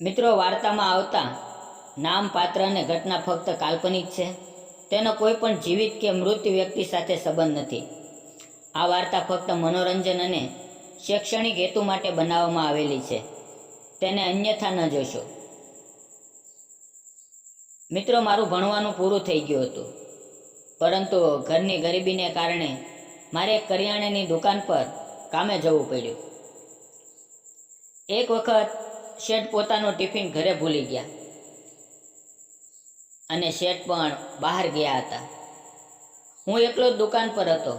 મિત્રો, વાર્તામાં આવતા નામ, પાત્ર અને ઘટના ફક્ત કાલ્પનિક છે. તેનો કોઈ પણ જીવિત કે મૃત વ્યક્તિ સાથે સંબંધ નથી. આ વાર્તા ફક્ત મનોરંજન અને શૈક્ષણિક હેતુ માટે બનાવવામાં આવેલી છે. તેને અન્યથા ન જોશો. મિત્રો, મારું ભણવાનું પૂરું થઈ ગયું હતું, પરંતુ ઘરની ગરીબીને કારણે મારે એક કરિયાણાની દુકાન પર કામે જવું પડ્યું. એક વખત શેઠ પોતાનું ટિફિન ઘરે ભૂલી ગયા અને શેઠ પણ બહાર ગયા હતા. હું એકલો જ દુકાન પર હતો.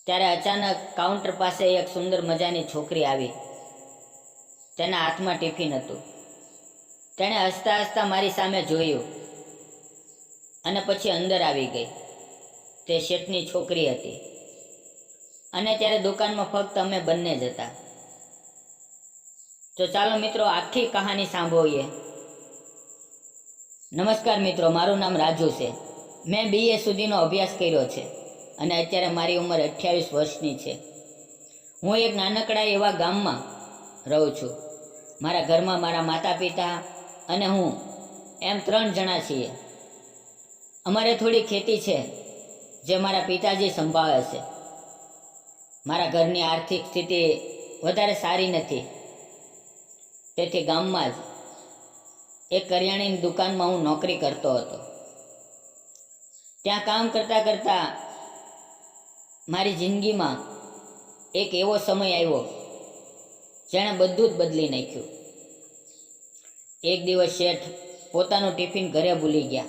ત્યારે અચાનક કાઉન્ટર પાસે એક સુંદર મજાની છોકરી આવી. તેના હાથમાં ટિફિન હતું. તેણે હસતા હસતા મારી સામે જોયું અને પછી અંદર આવી ગઈ. તે શેઠની છોકરી હતી અને ત્યારે દુકાનમાં ફક્ત અમે બંને જ હતા. તો ચાલો મિત્રો, આખી કહાની સાંભળીએ. નમસ્કાર મિત્રો, મારું નામ રાજુ છે. મેં BA સુધીનો અભ્યાસ કર્યો છે અને અત્યારે મારી ઉંમર 28 વર્ષની છે. હું એક નાનકડા એવા ગામમાં રહું છું. મારા ઘરમાં મારા માતા પિતા અને હું એમ 3 જણા છીએ. અમારે થોડી ખેતી છે જે મારા પિતાજી સંભાળે છે. મારા ઘરની આર્થિક સ્થિતિ વધારે સારી નથી, તેથી ગામમાં જ એક કરિયાણાની દુકાનમાં હું નોકરી કરતો હતો. ત્યાં કામ કરતાં કરતાં મારી જિંદગીમાં એક એવો સમય આવ્યો જેણે બધું જ બદલી નાખ્યું. એક દિવસ શેઠ પોતાનું ટિફિન ઘરે ભૂલી ગયા.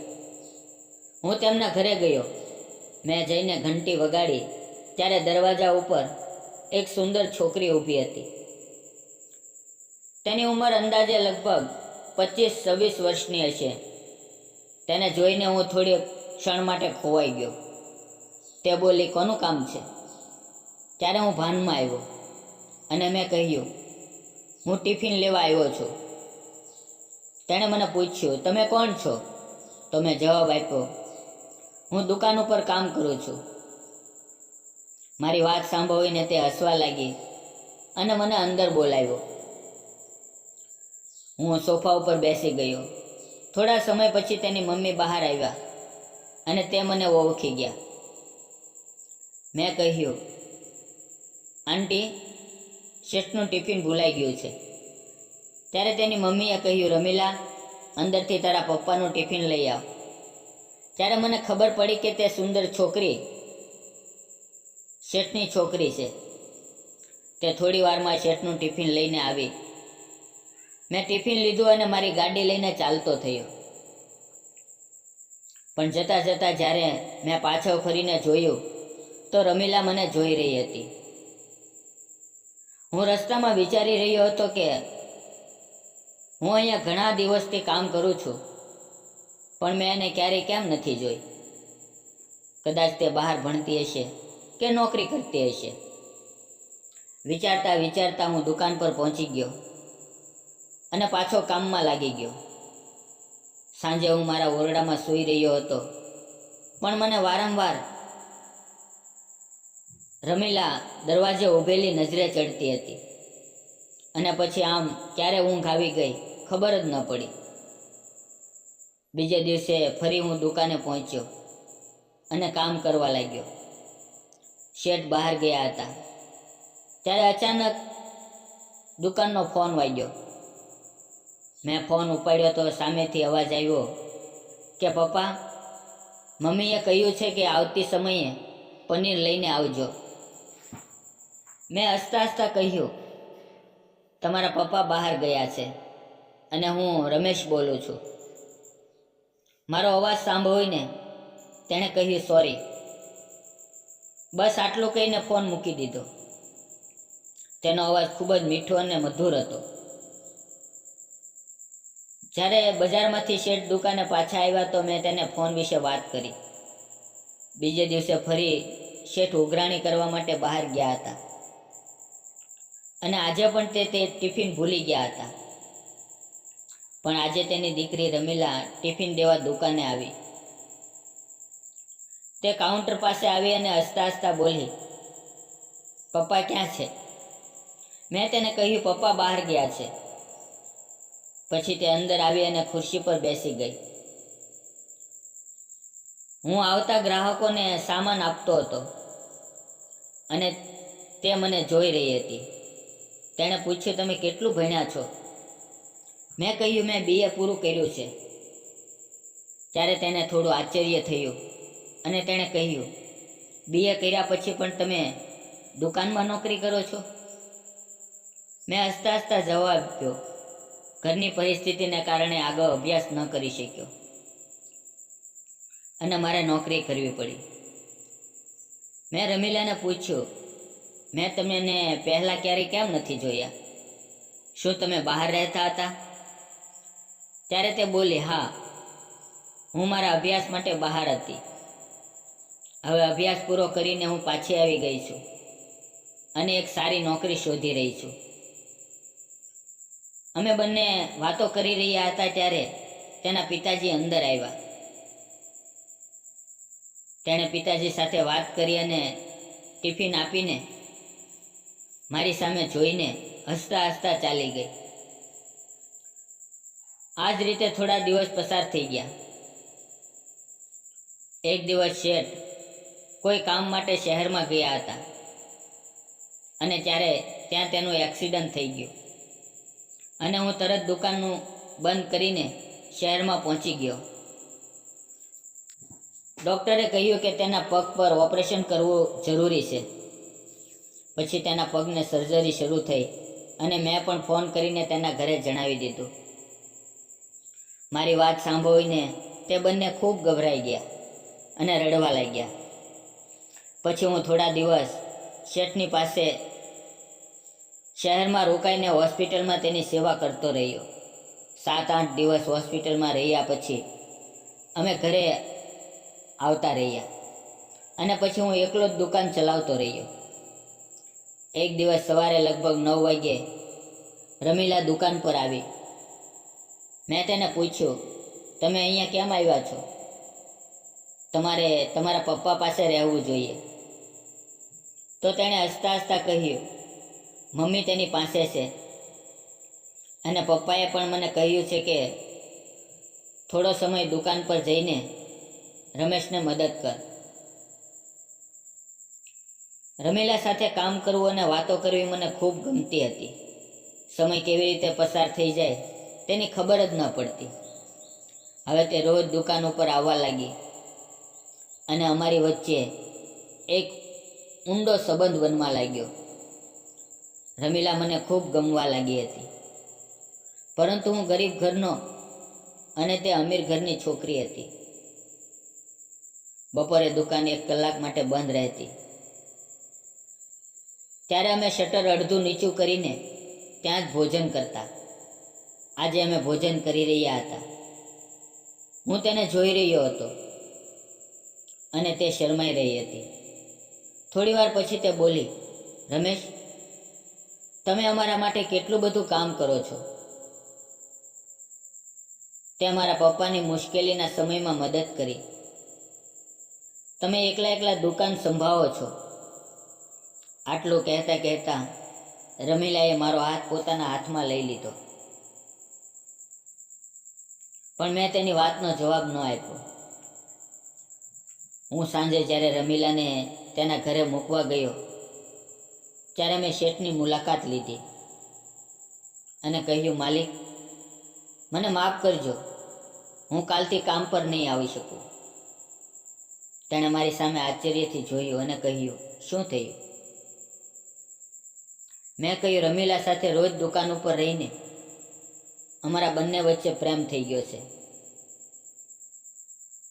હું તેમના ઘરે ગયો. મેં જઈને ઘંટી વગાડી ત્યારે દરવાજા ઉપર એક સુંદર છોકરી ઊભી હતી. તેની ઉંમર અંદાજે લગભગ 25-26 વર્ષની હશે. તેને જોઈને હું થોડી ક્ષણ માટે ખોવાઈ ગયો. તે બોલી, "કોનું કામ છે?" ત્યારે હું ભાનમાં આવ્યો અને મેં કહ્યું, "હું ટિફિન લેવા આવ્યો છું." તેણે મને પૂછ્યું, "તમે કોણ છો?" તો મેં જવાબ આપ્યો, "હું દુકાન ઉપર કામ કરું છું." મારી વાત સાંભળીને તે હસવા લાગી અને મને અંદર બોલાવ્યો. હું સોફા ઉપર બેસી ગયો. થોડા સમય પછી તેની મમ્મી બહાર આવ્યા અને તે મને ઓળખી ગયા. મેં કહ્યું, "આંટી, શેઠનું ટિફિન ભૂલાઈ ગયું છે." ત્યારે તેની મમ્મીએ કહ્યું, "રમીલા, અંદરથી તારા પપ્પાનું ટિફિન લઈ આવ." ત્યારે મને ખબર પડી કે તે સુંદર છોકરી શેઠની છોકરી છે. તે થોડી વારમાં શેઠનું ટિફિન લઈને આવી. મેં ટિફિન લીધું અને મારી ગાડી લઈને ચાલતો થયો. પણ જતાં જતાં જ્યારે મેં પાછળ ફરીને જોયું તો રમીલા મને જોઈ રહી હતી. હું રસ્તામાં વિચારી રહ્યો હતો કે હું અહીંયા ઘણા દિવસથી કામ કરું છું, પણ મેં એને ક્યારેય કેમ નથી જોઈ. કદાચ તે બહાર ભણતી હશે કે નોકરી કરતી હશે. વિચારતા વિચારતા હું દુકાન પર પહોંચી ગયો અને પાછો કામમાં લાગી ગયો. સાંજે હું મારા ઓરડામાં સૂઈ રહ્યો હતો, પણ મને વારંવાર રમીલા દરવાજે ઊભેલી નજરે ચડતી હતી અને પછી આમ ક્યારે ઊંઘ આવી ગઈ ખબર જ ન પડી. બીજે દિવસે ફરી હું દુકાને પહોંચ્યો અને કામ કરવા લાગ્યો. શેઠ બહાર ગયા હતા. ત્યારે અચાનક દુકાનનો ફોન વાગ્યો. મેં ફોન ઉપાડ્યો તો સામેથી અવાજ આવ્યો કે, "પપ્પા, મમ્મીએ કહ્યું છે કે આવતી સમયે પનીર લઈને આવજો." મેં હસતા હસતા કહ્યું, "તમારા પપ્પા બહાર ગયા છે અને હું રમેશ બોલું છું." મારો અવાજ સાંભળીને તેણે કહ્યું, "સોરી." બસ આટલું કહીને ફોન મૂકી દીધો. તેનો અવાજ ખૂબ જ મીઠો અને મધુર હતો. જ્યારે બજારમાંથી શેઠ દુકાને પાછા આવ્યા તો મેં તેને ફોન વિશે વાત કરી. બીજે દિવસે ફરી શેઠ ઉઘરાણી કરવા માટે બહાર ગયા હતા અને આજે પણ તે ટિફિન ભૂલી ગયા હતા. પણ આજે તેની દીકરી રમીલા ટિફિન દેવા દુકાને આવી. તે કાઉન્ટર પાસે આવી અને હસતા હસતા બોલી, "પપ્પા ક્યાં છે?" મેં તેને કહ્યું, "પપ્પા બહાર ગયા છે." પછી તે અંદર આવી અને ખુરશી પર બેસી ગઈ. હું આવતા ગ્રાહકોને સામાન આપતો હતો અને તે મને જોઈ રહી હતી. તેણે પૂછ્યું, તમે કેટલું ભણ્યા છો? મેં કહ્યું, મેં BA પૂરું કર્યું છે. ત્યારે તેને થોડું આશ્ચર્ય થયું અને તેણે કહ્યું, BA કર્યા પછી પણ તમે દુકાનમાં નોકરી કરો છો? મેં હસતા હસતા જવાબ આપ્યો, ઘરની પરિસ્થિતિને કારણે આગળ અભ્યાસ ન કરી શક્યો અને મારે નોકરી કરવી પડી. મેં રમીલાને પૂછ્યું, મેં તમને પહેલાં ક્યારેય કેમ નથી જોયા? શું તમે બહાર રહેતા હતા? ત્યારે તે બોલી, હા, હું મારા અભ્યાસ માટે બહાર હતી. હવે અભ્યાસ પૂરો કરીને હું પાછી આવી ગઈ છું અને એક સારી નોકરી શોધી રહી છું. અમે બંને વાતો કરી રહ્યા હતા ત્યારે તેના પિતાજી અંદર આવ્યા. તેણે પિતાજી સાથે વાત કરી અને ટિફિન આપીને મારી સામે જોઈને હસતા હસતા ચાલી ગઈ. આ જ રીતે થોડા દિવસ પસાર થઈ ગયા. એક દિવસ શેઠ કોઈ કામ માટે શહેરમાં ગયા હતા અને ત્યારે ત્યાં તેનું એક્સિડન્ટ થઈ ગયું અને હું તરત દુકાનનું બંધ કરીને શહેરમાં પહોંચી ગયો. ડૉક્ટરે કહ્યું કે તેના પગ પર ઓપરેશન કરવું જરૂરી છે. પછી તેના પગને સર્જરી શરૂ થઈ અને મેં પણ ફોન કરીને તેના ઘરે જણાવી દીધું. મારી વાત સાંભળીને તે બંને ખૂબ ગભરાઈ ગયા અને રડવા લાગ્યા. પછી હું થોડા દિવસ શેઠની પાસે શહેરમાં રોકાઈને હોસ્પિટલમાં તેની સેવા કરતો રહ્યો. 7-8 દિવસ હોસ્પિટલમાં રહ્યા પછી અમે ઘરે આવતા રહ્યા અને પછી હું એકલો જ દુકાન ચલાવતો રહ્યો. એક દિવસ સવારે લગભગ 9 વાગ્યે રમીલા દુકાન પર આવી. મેં તેને પૂછ્યું, તમે અહીંયા કેમ આવ્યા છો? તમારે તમારા પપ્પા પાસે રહેવું જોઈએ. તો તેણે હસતા હસતા કહ્યું, મમ્મી તેની પાસે છે અને પપ્પાએ પણ મને કહ્યું છે કે થોડો સમય દુકાન પર જઈને રમેશને મદદ કર. રમીલા સાથે કામ કરવું અને વાતો કરવી મને ખૂબ ગમતી હતી. સમય કેવી રીતે પસાર થઈ જાય તેની ખબર જ ન પડતી. હવે તે રોજ દુકાન ઉપર આવવા લાગી અને અમારી વચ્ચે એક ઊંડો સંબંધ બનવા લાગ્યો. રમીલા મને ખૂબ ગમવા લાગી હતી, પરંતુ હું ગરીબ ઘરનો અને તે અમીર ઘરની છોકરી હતી. બપોરે દુકાન 1 કલાક માટે બંધ રહેતી. ત્યારે અમે શટર અડધું નીચું કરીને ત્યાં જ ભોજન કરતા. આજે અમે ભોજન કરી રહ્યા હતા. હું તેને જોઈ રહ્યો હતો અને તે શરમાઈ રહી હતી. થોડી વાર પછી તે બોલી, રમેશ, તમે અમારા માટે કેટલું બધું કામ કરો છો. તે મારા પપ્પાની મુશ્કેલીના સમયમાં મદદ કરી. તમે એકલા દુકાન સંભાળો છો. આટલું કહેતા કહેતા રમીલાએ મારો હાથ પોતાના હાથમાં લઈ લીધો, પણ મેં તેની વાતનો જવાબ ન આપ્યો. હું સાંજે જ્યારે રમીલાને તેના ઘરે મૂકવા ગયો ત્યારે મેં શેઠની મુલાકાત લીધી અને કહ્યું, માલિક, મને માફ કરજો, હું કાલથી કામ પર નહીં આવી શકું. તેણે મારી સામે આશ્ચર્યથી જોયું અને કહ્યું, શું થયું? મેં કહ્યું, રમીલા સાથે રોજ દુકાન ઉપર રહીને અમારા બંને વચ્ચે પ્રેમ થઈ ગયો છે.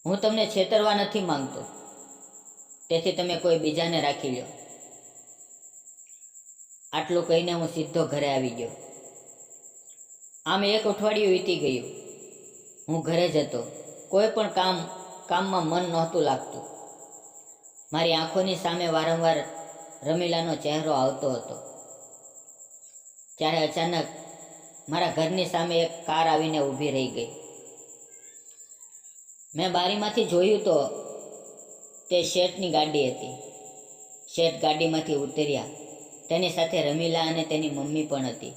હું તમને છેતરવા નથી માંગતો, તેથી તમે કોઈ બીજાને રાખી લો. આટલું કહીને હું સીધો ઘરે આવી ગયો. આમ 1 અઠવાડિયું વીતી ગયું. હું ઘરે જ હતો. કોઈ પણ કામમાં મન નહોતું લાગતું. મારી આંખોની સામે વારંવાર રમીલાનો ચહેરો આવતો હતો. ત્યારે અચાનક મારા ઘરની સામે એક કાર આવીને ઊભી રહી ગઈ. મેં બારીમાંથી જોયું તો તે શેઠની ગાડી હતી. શેઠ ગાડીમાંથી ઉતર્યા. તેની સાથે રમીલા અને તેની મમ્મી પણ હતી.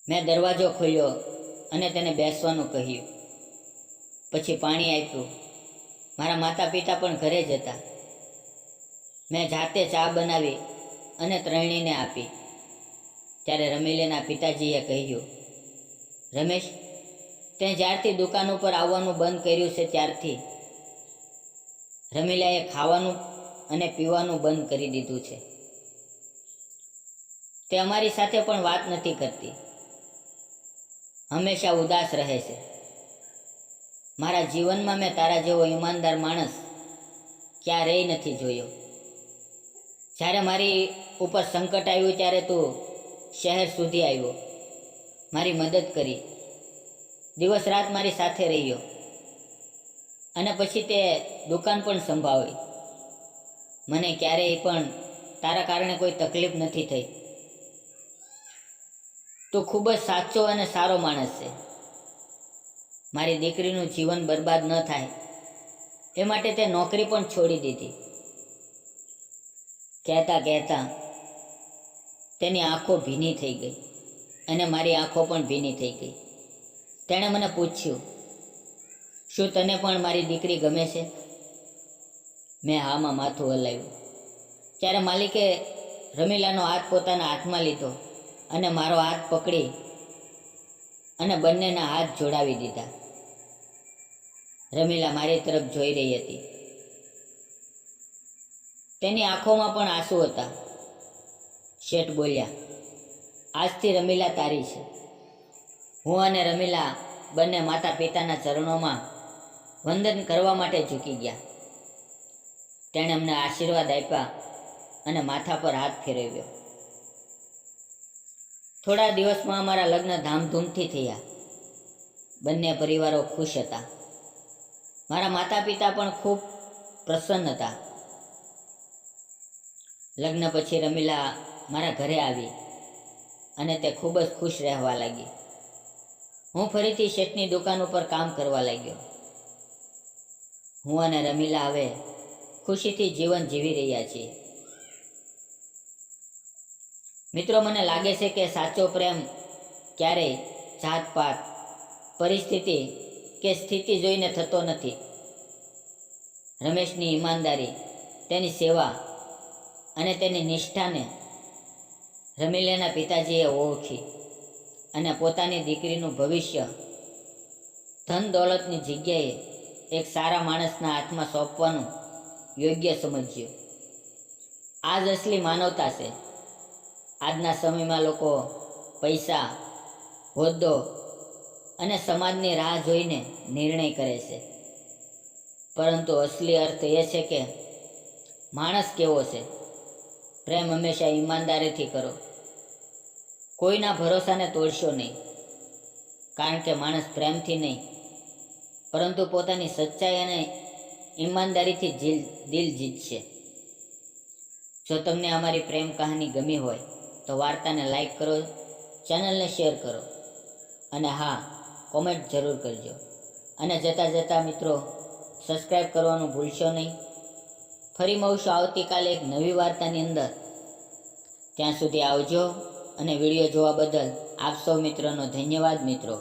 મેં દરવાજો ખોલ્યો અને તેને બેસવાનું કહ્યું. પછી પાણી આપ્યું. મારા માતા પિતા પણ ઘરે જ હતા. મેં જાતે ચા બનાવી અને ત્રણેયને આપી. ત્યારે રમીલાના પિતાજીએ કહ્યું, રમેશ, તે જ્યારથી દુકાન ઉપર આવવાનું બંધ કર્યું છે ત્યારથી રમીલાએ ખાવાનું અને પીવાનું બંધ કરી દીધું છે. તે અમારી સાથે પણ વાત નથી કરતી. હંમેશા ઉદાસ રહે છે. મારા જીવનમાં મેં તારા જેવો ઈમાનદાર માણસ ક્યારેય નથી જોયો. જ્યારે મારી ઉપર સંકટ આવ્યું ત્યારે તું શહેર સુધી આવ્યો, મારી મદદ કરી, દિવસ રાત મારી સાથે રહ્યો અને પછી તે દુકાન પણ સંભાળી. મને ક્યારેય પણ તારા કારણે કોઈ તકલીફ નથી થઈ. તું ખૂબ જ સાચો અને સારો માણસ છે. મારી દીકરીનું જીવન બરબાદ ન થાય એ માટે તે નોકરી પણ છોડી દીધી. કહેતા કહેતા તેની આંખો ભીની થઈ ગઈ અને મારી આંખો પણ ભીની થઈ ગઈ. તેણે મને પૂછ્યું, શું તને પણ મારી દીકરી ગમે છે? મેં હામાં માથું હલાવ્યું. ત્યારે માલિકે રમીલાનો હાથ પોતાના હાથમાં લીધો અને મારો હાથ પકડી અને બંનેના હાથ જોડાવી દીધા. રમીલા મારી તરફ જોઈ રહી હતી. તેની આંખોમાં પણ આંસુ હતા. શેઠ બોલ્યા, આજથી રમીલા તારી છે. હું અને રમીલા બંને માતા પિતાના ચરણોમાં વંદન કરવા માટે ઝૂકી ગયા. તેણે અમને આશીર્વાદ આપ્યા અને માથા પર હાથ ફેરવ્યો. થોડા દિવસમાં અમારા લગ્ન ધામધૂમથી થયા. બંને પરિવારો ખુશ હતા. મારા માતા પિતા પણ ખૂબ પ્રસન્ન હતા. લગ્ન પછી રમીલા મારા ઘરે આવી અને તે ખૂબ જ ખુશ રહેવા લાગી. હું ફરીથી શેઠની દુકાન ઉપર કામ કરવા લાગ્યો. હું અને રમીલા હવે ખુશીથી જીવન જીવી રહ્યા છીએ. મિત્રો, મને લાગે છે કે સાચો પ્રેમ ક્યારેય જાતપાત, પરિસ્થિતિ કે સ્થિતિ જોઈને થતો નથી. રમેશની ઈમાનદારી, તેની સેવા અને તેની નિષ્ઠાને રમીલાના પિતાજીએ ઓળખી અને પોતાની દીકરીનું ભવિષ્ય ધન દોલતની જગ્યાએ એક સારા માણસના હાથમાં સોંપવાનું યોગ્ય સમજ્યું. આ જ અસલી માનવતા છે. આજના સમયમાં લોકો પૈસા, હોદ્દો અને સમાજની રાહ જોઈને નિર્ણય કરે છે, પરંતુ અસલી અર્થ એ છે કે માણસ કેવો છે. પ્રેમ હંમેશા ઈમાનદારીથી કરો. કોઈના ભરોસાને તોડશો નહીં, કારણ કે માણસ પ્રેમથી નહીં પરંતુ પોતાની સચ્ચાઈ અને ઈમાનદારીથી દિલ જીતશે. જો તમને અમારી પ્રેમ કહાની ગમી હોય તો વાર્તાને લાઈક કરો, ચેનલને શેર કરો અને હા, કોમેન્ટ જરૂર કરજો. અને જતાં જતાં મિત્રો, સબસ્ક્રાઈબ કરવાનું ભૂલશો નહીં. ફરી મળશું આવતીકાલે એક નવી વાર્તાની અંદર. ત્યાં સુધી આવજો અને વિડીયો જોવા બદલ આપ સૌ મિત્રોનો ધન્યવાદ મિત્રો.